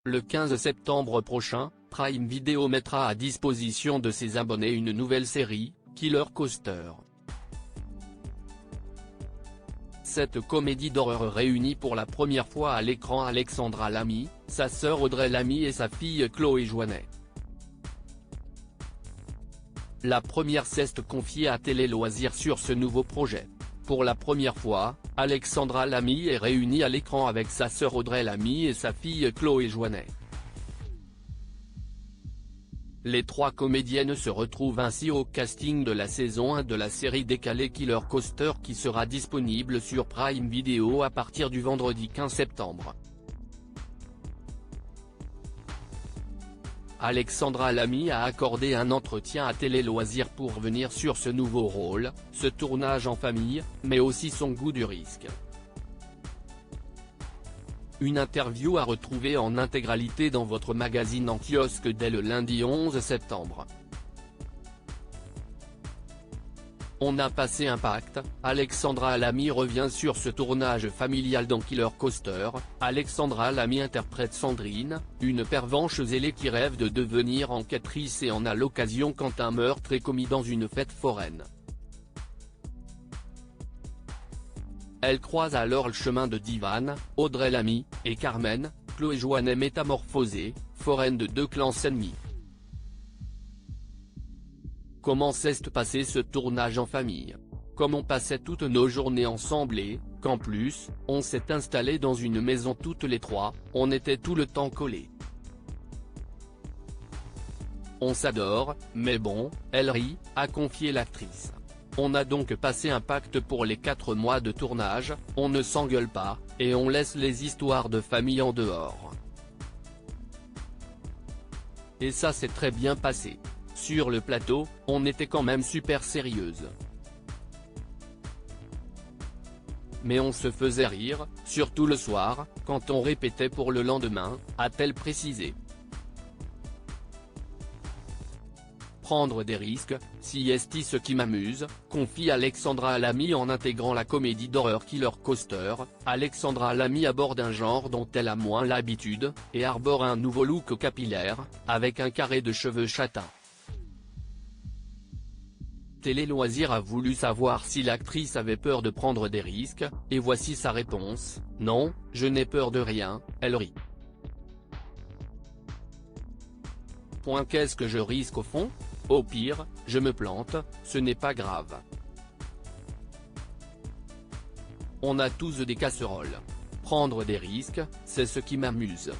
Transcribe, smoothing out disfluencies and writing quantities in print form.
Le 15 septembre prochain, Prime Video mettra à disposition de ses abonnés une nouvelle série, Killer Coaster. Cette comédie d'horreur réunit pour la première fois à l'écran Alexandra Lamy, sa sœur Audrey Lamy et sa fille Chloé Joinet. La première s'est confiée à Télé Loisirs sur ce nouveau projet. Pour la première fois, Alexandra Lamy est réunie à l'écran avec sa sœur Audrey Lamy et sa fille Chloé Joinet. Les trois comédiennes se retrouvent ainsi au casting de la saison 1 de la série décalée Killer Coaster qui sera disponible sur Prime Video à partir du vendredi 15 septembre. Alexandra Lamy a accordé un entretien à Télé Loisirs pour revenir sur ce nouveau rôle, ce tournage en famille, mais aussi son goût du risque. Une interview à retrouver en intégralité dans votre magazine en kiosque dès le lundi 11 septembre. On a passé un pacte, Alexandra Lamy revient sur ce tournage familial dans Killer Coaster. Alexandra Lamy interprète Sandrine, une pervenche zélée qui rêve de devenir enquêtrice et en a l'occasion quand un meurtre est commis dans une fête foraine. Elle croise alors le chemin de Divan, Audrey Lamy, et Carmen, Chloé Joinet métamorphosée, foraine de deux clans ennemis. Comment s'est passé ce tournage en famille? Comme on passait toutes nos journées ensemble et, qu'en plus, on s'est installé dans une maison toutes les trois, on était tout le temps collés. On s'adore, mais bon, elle rit, a confié l'actrice. On a donc passé un pacte pour les 4 mois de tournage, on ne s'engueule pas, et on laisse les histoires de famille en dehors. Et ça s'est très bien passé. Sur le plateau, on était quand même super sérieuse. Mais on se faisait rire, surtout le soir, quand on répétait pour le lendemain, a-t-elle précisé. Prendre des risques, si est ce qui m'amuse, confie Alexandra Lamy en intégrant la comédie d'horreur Killer Coaster. Alexandra Lamy aborde un genre dont elle a moins l'habitude, et arbore un nouveau look capillaire, avec un carré de cheveux châtains. Télé Loisirs a voulu savoir si l'actrice avait peur de prendre des risques, et voici sa réponse: non, je n'ai peur de rien, elle rit. Qu'est-ce que je risque au fond? Au pire, je me plante, ce n'est pas grave. On a tous des casseroles. Prendre des risques, c'est ce qui m'amuse.